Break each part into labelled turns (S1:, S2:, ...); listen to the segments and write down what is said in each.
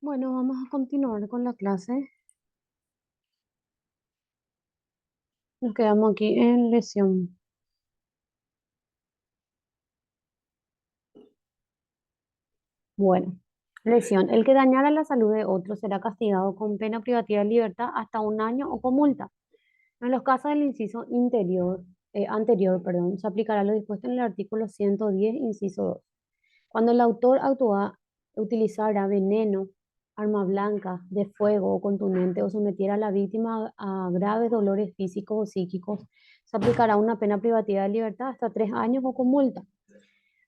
S1: Bueno, vamos a continuar con la clase. Nos quedamos aquí en lesión. Bueno, lesión. El que dañara la salud de otro será castigado con pena privativa de libertad hasta 1 año o con multa. En los casos del inciso anterior, perdón, se aplicará lo dispuesto en el artículo 110, inciso 2. Cuando el autor actúa, utilizara veneno, arma blanca, de fuego o contundente o sometiera a la víctima a graves dolores físicos o psíquicos, se aplicará una pena privativa de libertad hasta 3 años o con multa.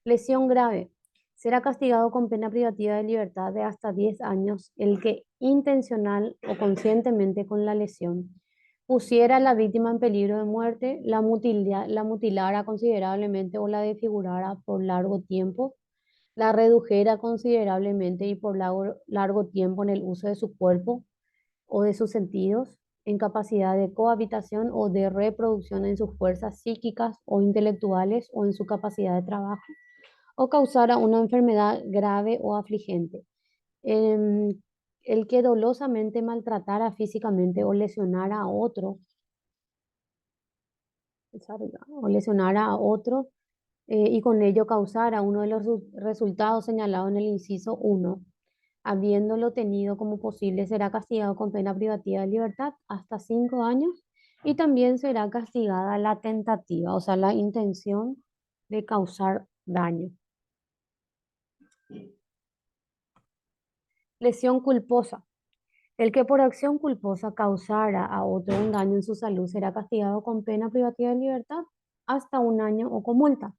S1: Lesión grave. Será castigado con pena privativa de libertad de hasta 10 años el que intencional o conscientemente con la lesión pusiera a la víctima en peligro de muerte, la mutilara considerablemente o la desfigurara por largo tiempo, la redujera considerablemente y por largo tiempo en el uso de su cuerpo o de sus sentidos, en capacidad de cohabitación o de reproducción en sus fuerzas psíquicas o intelectuales o en su capacidad de trabajo, o causara una enfermedad grave o afligente. Em, el que dolosamente maltratara físicamente o lesionara a otro, o lesionara a otro y con ello causara uno de los resultados señalados en el inciso 1, habiéndolo tenido como posible, será castigado con pena privativa de libertad hasta 5 años y también será castigada la tentativa, o sea, la intención de causar daño. Lesión culposa. El que por acción culposa causara a otro un daño en su salud será castigado con pena privativa de libertad hasta 1 año o con multa.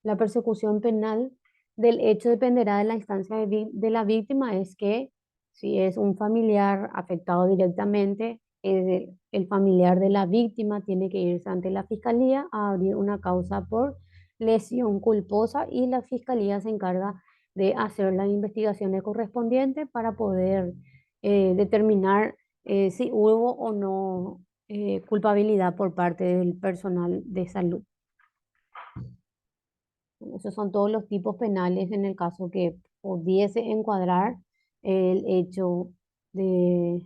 S1: La persecución penal del hecho dependerá de la instancia de la víctima, es que si es un familiar afectado directamente, el familiar de la víctima tiene que irse ante la fiscalía a abrir una causa por lesión culposa y la fiscalía se encarga de hacer las investigaciones correspondientes para poder determinar si hubo o no culpabilidad por parte del personal de salud. Esos son todos los tipos penales en el caso que pudiese encuadrar el hecho de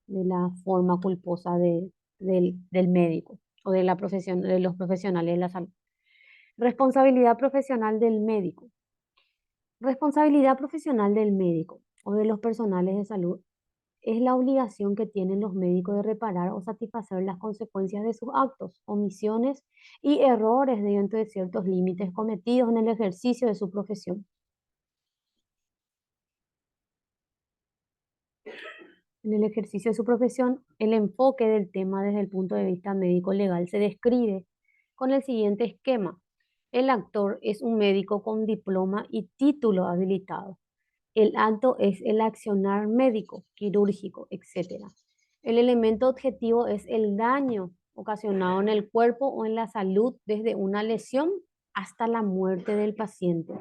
S1: la forma culposa del médico o de la profesión, de los profesionales de la salud. Responsabilidad profesional del médico. Responsabilidad profesional del médico o de los personales de salud es la obligación que tienen los médicos de reparar o satisfacer las consecuencias de sus actos, omisiones y errores dentro de ciertos límites cometidos en el ejercicio de su profesión. En el ejercicio de su profesión, el enfoque del tema desde el punto de vista médico-legal se describe con el siguiente esquema. El actor es un médico con diploma y título habilitado. El acto es el accionar médico, quirúrgico, etc. El elemento objetivo es el daño ocasionado en el cuerpo o en la salud desde una lesión hasta la muerte del paciente.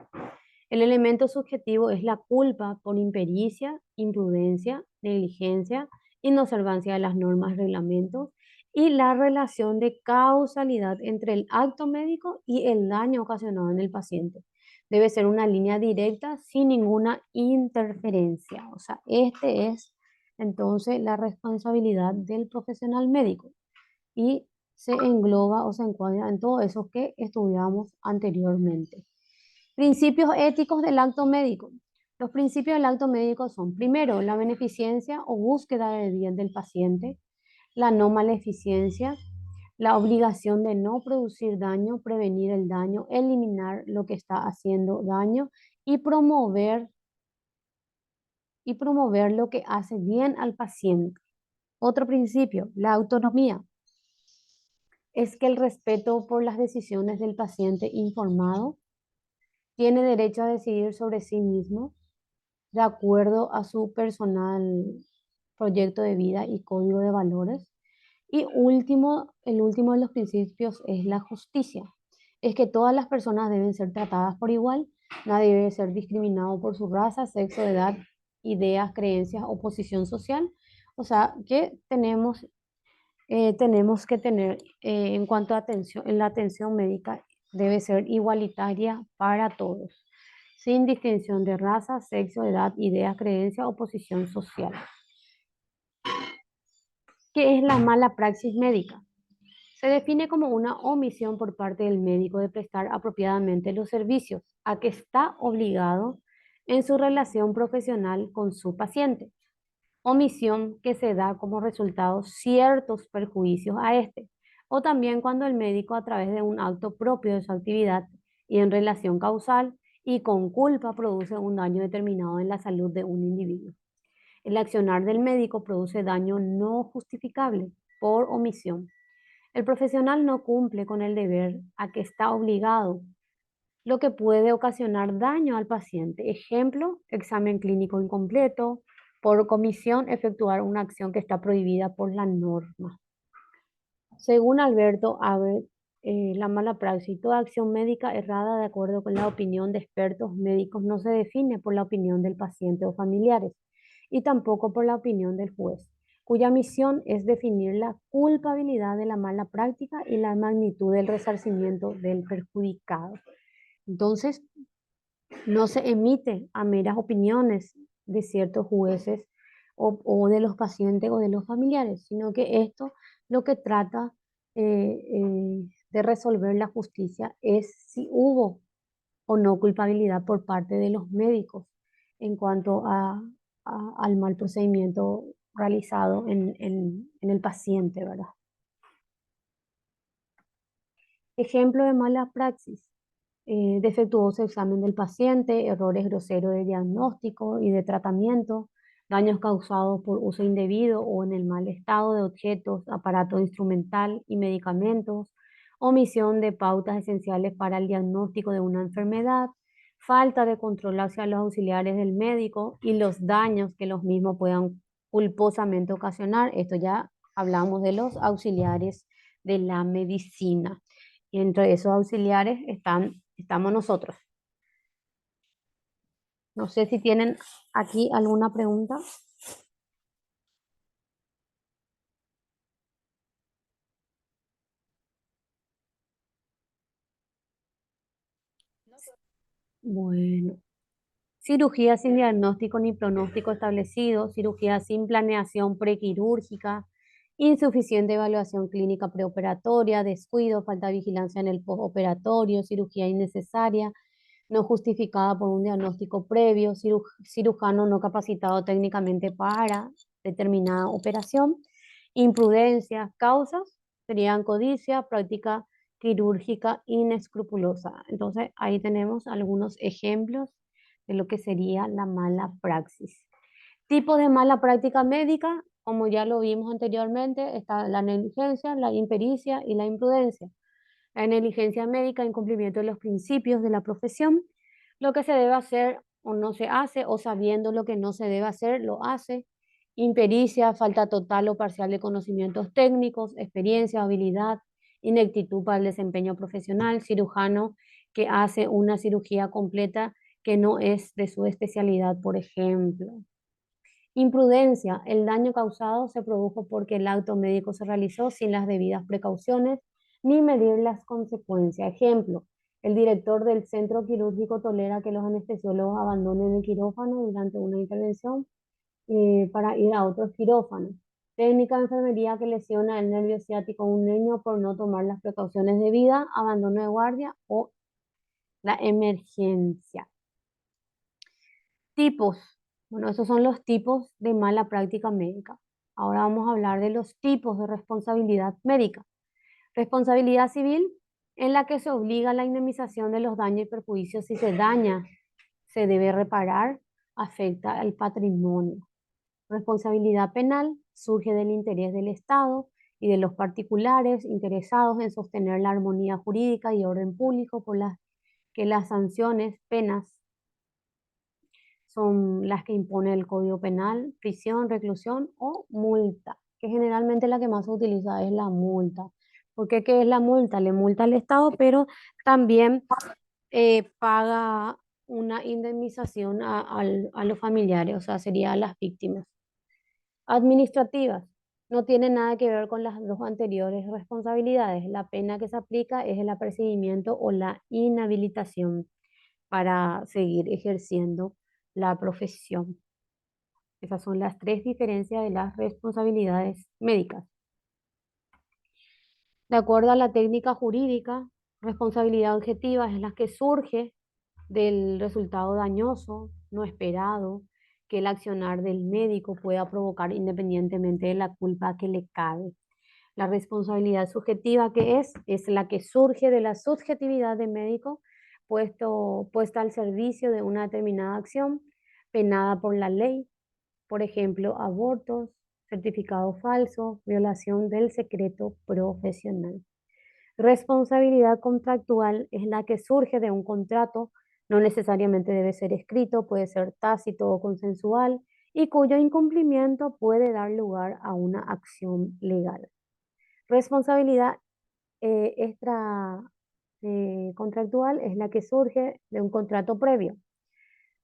S1: El elemento subjetivo es la culpa por impericia, imprudencia, negligencia, inobservancia de las normas, reglamentos y la relación de causalidad entre el acto médico y el daño ocasionado en el paciente. Debe ser una línea directa sin ninguna interferencia. O sea, este es entonces la responsabilidad del profesional médico y se engloba o se encuadra en todo eso que estudiamos anteriormente. Principios éticos del acto médico. Los principios del acto médico son, primero, la beneficencia o búsqueda del bien del paciente, la no maleficencia, la obligación de no producir daño, prevenir el daño, eliminar lo que está haciendo daño y promover lo que hace bien al paciente. Otro principio, la autonomía, es que el respeto por las decisiones del paciente informado tiene derecho a decidir sobre sí mismo de acuerdo a su personal proyecto de vida y código de valores. Y último, el último de los principios es la justicia. Es que todas las personas deben ser tratadas por igual, nadie debe ser discriminado por su raza, sexo, edad, ideas, creencias o posición social. O sea, que tenemos que tener en cuanto a atención, en la atención médica debe ser igualitaria para todos. sin distinción de raza, sexo, edad, idea, creencia o posición social. ¿Qué es la mala praxis médica? Se define como una omisión por parte del médico de prestar apropiadamente los servicios a que está obligado en su relación profesional con su paciente. Omisión que se da como resultado ciertos perjuicios a este, o también cuando el médico a través de un acto propio de su actividad y en relación causal y con culpa produce un daño determinado en la salud de un individuo. El accionar del médico produce daño no justificable por omisión. El profesional no cumple con el deber a que está obligado, lo que puede ocasionar daño al paciente. Ejemplo, examen clínico incompleto, por comisión efectuar una acción que está prohibida por la norma. Según Alberto Abbott, la mala praxis, toda acción médica errada de acuerdo con la opinión de expertos médicos no se define por la opinión del paciente o familiares y tampoco por la opinión del juez, cuya misión es definir la culpabilidad de la mala práctica y la magnitud del resarcimiento del perjudicado. Entonces, no se emite a meras opiniones de ciertos jueces o de los pacientes o de los familiares, sino que esto lo que trata de resolver la justicia es si hubo o no culpabilidad por parte de los médicos en cuanto al mal procedimiento realizado en el paciente, ¿verdad? Ejemplo de mala praxis. Defectuoso examen del paciente, errores groseros de diagnóstico y de tratamiento, daños causados por uso indebido o en el mal estado de objetos, aparato instrumental y medicamentos, omisión de pautas esenciales para el diagnóstico de una enfermedad, falta de control hacia los auxiliares del médico y los daños que los mismos puedan culposamente ocasionar. Esto ya hablamos de los auxiliares de la medicina. Y entre esos auxiliares estamos nosotros. No sé si tienen aquí alguna pregunta. Bueno, cirugía sin diagnóstico ni pronóstico establecido, cirugía sin planeación prequirúrgica, insuficiente evaluación clínica preoperatoria, descuido, falta de vigilancia en el postoperatorio, cirugía innecesaria, no justificada por un diagnóstico previo, cirujano no capacitado técnicamente para determinada operación, imprudencia, causas serían codicia, práctica quirúrgica inescrupulosa. Entonces, ahí tenemos algunos ejemplos de lo que sería la mala praxis. Tipos de mala práctica médica, como ya lo vimos anteriormente, está la negligencia, la impericia y la imprudencia. La negligencia médica, incumplimiento de los principios de la profesión, lo que se debe hacer o no se hace, o sabiendo lo que no se debe hacer, lo hace. Impericia, falta total o parcial de conocimientos técnicos, experiencia, habilidad, ineptitud para el desempeño profesional, cirujano que hace una cirugía completa que no es de su especialidad, por ejemplo. Imprudencia, el daño causado se produjo porque el acto médico se realizó sin las debidas precauciones ni medir las consecuencias. Ejemplo, el director del centro quirúrgico tolera que los anestesiólogos abandonen el quirófano durante una intervención para ir a otro quirófano. Técnica de enfermería que lesiona el nervio ciático a un niño por no tomar las precauciones debidas, abandono de guardia o la emergencia. Tipos. Bueno, esos son los tipos de mala práctica médica. Ahora vamos a hablar de los tipos de responsabilidad médica. Responsabilidad civil, en la que se obliga a la indemnización de los daños y perjuicios si se daña, se debe reparar, afecta al patrimonio. Responsabilidad penal surge del interés del Estado y de los particulares interesados en sostener la armonía jurídica y orden público por las que las sanciones, penas, son las que impone el Código Penal: prisión, reclusión o multa, que generalmente la que más se utiliza es la multa. ¿Por qué? ¿Qué es la multa? Le multa al Estado, pero también paga una indemnización a los familiares, o sea, sería a las víctimas. Administrativas. No tiene nada que ver con las dos anteriores responsabilidades. La pena que se aplica es el apercibimiento o la inhabilitación. para seguir ejerciendo la profesión. Esas son las tres diferencias de las responsabilidades médicas. De acuerdo a la técnica jurídica, responsabilidad objetiva es la que surge del resultado dañoso, no esperado, que el accionar del médico pueda provocar independientemente de la culpa que le cabe. La responsabilidad subjetiva que es la que surge de la subjetividad del médico puesta al servicio de una determinada acción penada por la ley, por ejemplo, abortos, certificado falso, violación del secreto profesional. Responsabilidad contractual es la que surge de un contrato, no necesariamente debe ser escrito, puede ser tácito o consensual, y cuyo incumplimiento puede dar lugar a una acción legal. Responsabilidad extra contractual es la que surge de un contrato previo.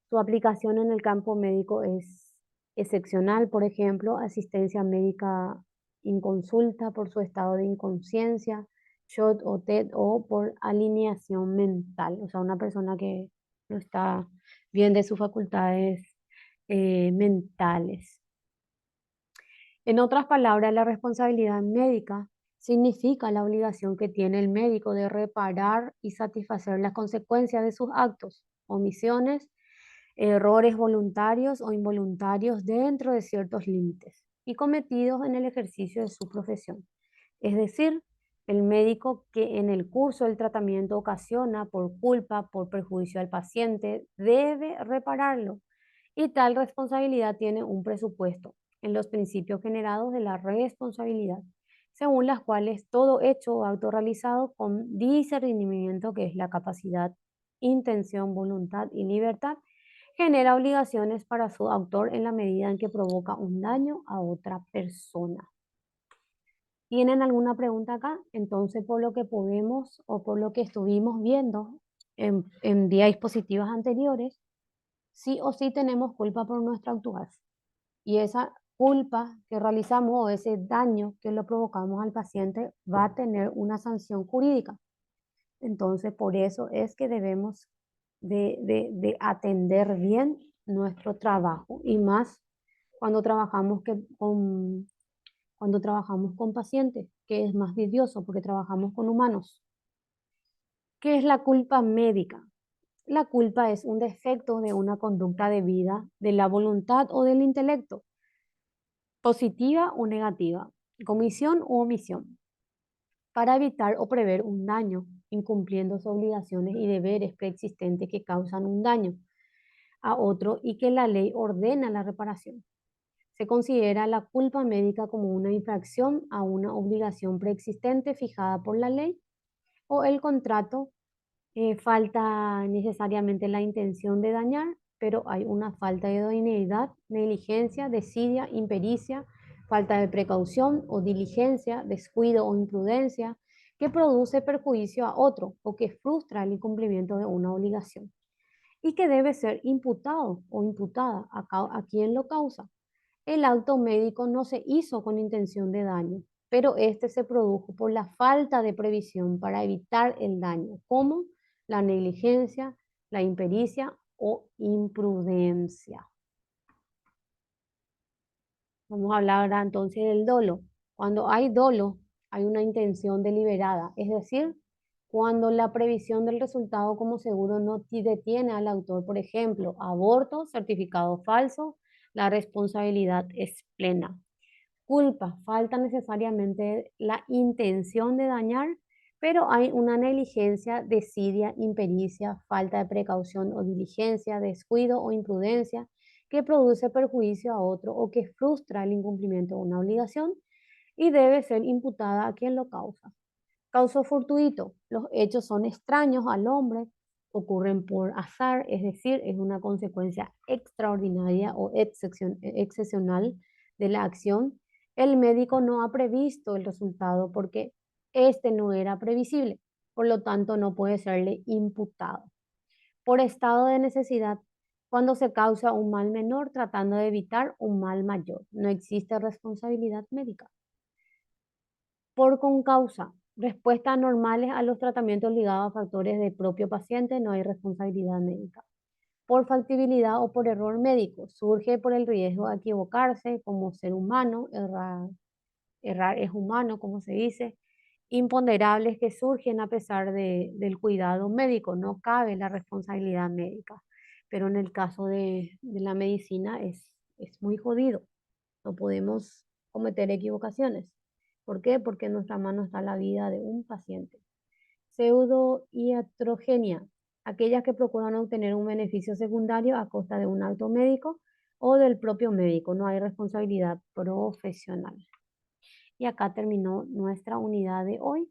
S1: Su aplicación en el campo médico es excepcional, por ejemplo, asistencia médica inconsulta por su estado de inconsciencia, SHOT o TED o por alineación mental, o sea, una persona que no está bien de sus facultades mentales. En otras palabras, la responsabilidad médica significa la obligación que tiene el médico de reparar y satisfacer las consecuencias de sus actos, omisiones, errores voluntarios o involuntarios dentro de ciertos límites y cometidos en el ejercicio de su profesión. Es decir, el médico que en el curso del tratamiento ocasiona por culpa, por perjuicio al paciente, debe repararlo y tal responsabilidad tiene un presupuesto en los principios generados de la responsabilidad, según las cuales todo hecho o acto realizado con discernimiento, que es la capacidad, intención, voluntad y libertad, genera obligaciones para su autor en la medida en que provoca un daño a otra persona. ¿Tienen alguna pregunta acá? Entonces, por lo que podemos o por lo que estuvimos viendo en diapositivas anteriores, sí o sí tenemos culpa por nuestro actuar. Y esa culpa que realizamos o ese daño que lo provocamos al paciente va a tener una sanción jurídica. Entonces, por eso es que debemos de atender bien nuestro trabajo y más cuando cuando trabajamos con pacientes, que es más vidrioso porque trabajamos con humanos. ¿Qué es la culpa médica? La culpa es un defecto de una conducta debida de la voluntad o del intelecto, positiva o negativa, comisión u omisión, para evitar o prever un daño, incumpliendo sus obligaciones y deberes preexistentes que causan un daño a otro y que la ley ordena la reparación. Se considera la culpa médica como una infracción a una obligación preexistente fijada por la ley o el contrato. Falta necesariamente la intención de dañar, pero hay una falta de idoneidad, negligencia, desidia, impericia, falta de precaución o diligencia, descuido o imprudencia que produce perjuicio a otro o que frustra el incumplimiento de una obligación y que debe ser imputado o imputada a quien lo causa. El acto médico no se hizo con intención de daño, pero este se produjo por la falta de previsión para evitar el daño, como la negligencia, la impericia o imprudencia. Vamos a hablar ahora entonces del dolo. Cuando hay dolo, hay una intención deliberada, es decir, cuando la previsión del resultado como seguro no detiene al autor, por ejemplo, aborto, certificado falso, la responsabilidad es plena. Culpa, falta necesariamente la intención de dañar, pero hay una negligencia, desidia, impericia, falta de precaución o diligencia, descuido o imprudencia que produce perjuicio a otro o que frustra el incumplimiento de una obligación y debe ser imputada a quien lo causa. Causo fortuito, los hechos son extraños al hombre, ocurren por azar, es decir, es una consecuencia extraordinaria o excepcional de la acción. El médico no ha previsto el resultado porque este no era previsible, por lo tanto no puede serle imputado. Por estado de necesidad, cuando se causa un mal menor tratando de evitar un mal mayor, no existe responsabilidad médica. Por concausa, Respuestas normales a los tratamientos ligados a factores del propio paciente, no hay responsabilidad médica. Por factibilidad o por error médico, surge por el riesgo de equivocarse como ser humano, errar es humano, como se dice, imponderables que surgen a pesar del cuidado médico, no cabe la responsabilidad médica. Pero en el caso de la medicina es muy jodido, no podemos cometer equivocaciones. ¿Por qué? Porque en nuestra mano está la vida de un paciente. Pseudoiatrogenia, aquellas que procuran obtener un beneficio secundario a costa de un acto médico o del propio médico. No hay responsabilidad profesional. Y acá terminó nuestra unidad de hoy,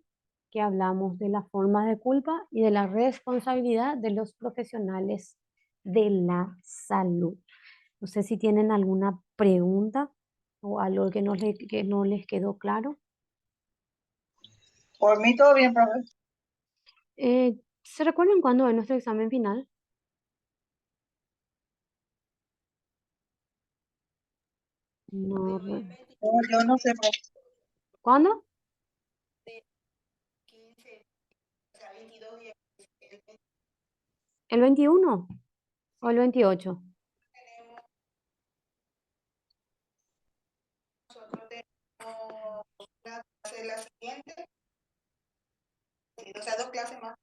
S1: que hablamos de las formas de culpa y de la responsabilidad de los profesionales de la salud. No sé si tienen alguna pregunta o algo que no les quedó claro.
S2: Por mí todo bien, profe.
S1: ¿Se recuerdan cuándo es nuestro examen final? No,
S2: No, yo no sé, profe.
S1: ¿cuándo? ¿El 21 o el 28?
S2: Nosotros tenemos la clase de la siguiente, o sea, 2 clases más.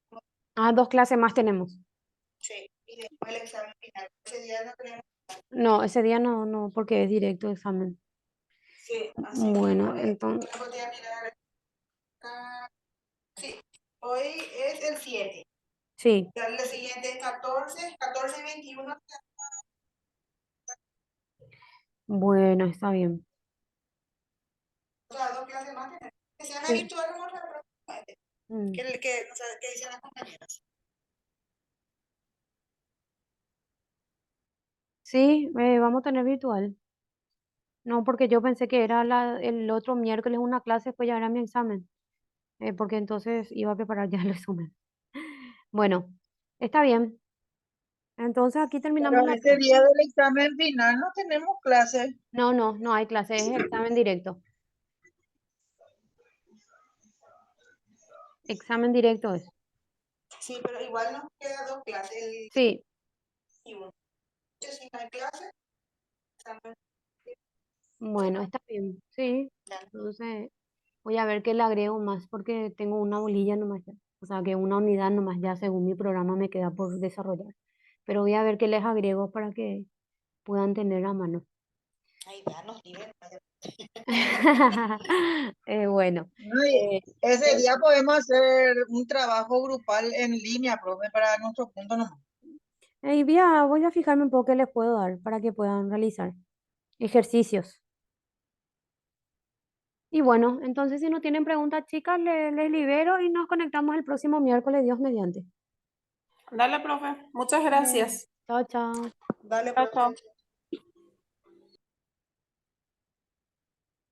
S1: Ah, 2 clases más tenemos.
S2: Sí, y después el examen final. Ese día no tenemos.
S1: No, ese día no, no, porque es directo examen.
S2: Sí, así mismo.
S1: Bueno, entonces,
S2: No podía mirar acá. Sí, hoy es el 7.
S1: sí,
S2: Ya el siguiente es 14 y 21.
S1: bueno, está bien.
S2: O sea, 2 clases más tenemos. Que sean
S1: Sí.
S2: virtuales, vamos a ver próximamente.
S1: Mm.
S2: O sea, ¿qué dicen las compañeras?
S1: Sí, vamos a tener virtual. No, porque yo pensé que era el otro miércoles una clase, pues ya era mi examen. Porque entonces iba a preparar ya el resumen. Bueno, está bien. Entonces aquí terminamos
S2: Pero
S1: la
S2: ese
S1: clase.
S2: día del examen final no tenemos clase.
S1: No, no, no hay clase, es examen directo. Examen directo es.
S2: Sí, pero igual nos queda 2 clases. El
S1: Sí,
S2: 21. Si no hay clase, examen
S1: bueno,
S2: normal.
S1: está bien. Sí. Entonces voy a ver qué le agrego más porque tengo una bolilla nomás ya. O sea que una unidad nomás ya según mi programa me queda por desarrollar. Pero voy a ver qué les agrego para que puedan tener a mano.
S2: Ay, danos libre.
S1: Bueno,
S2: No, y
S1: eh,
S2: ese
S1: eh,
S2: día podemos hacer un trabajo grupal en línea, profe, para nuestro punto nomás.
S1: voy a fijarme un poco qué les puedo dar para que puedan realizar ejercicios. Y bueno, entonces si no tienen preguntas, chicas, les libero y nos conectamos el próximo miércoles, Dios mediante.
S3: Dale, profe. Muchas
S1: Dale.
S3: gracias.
S1: Chao, chao.
S2: Dale,
S3: Chao,
S2: profe.
S3: chao.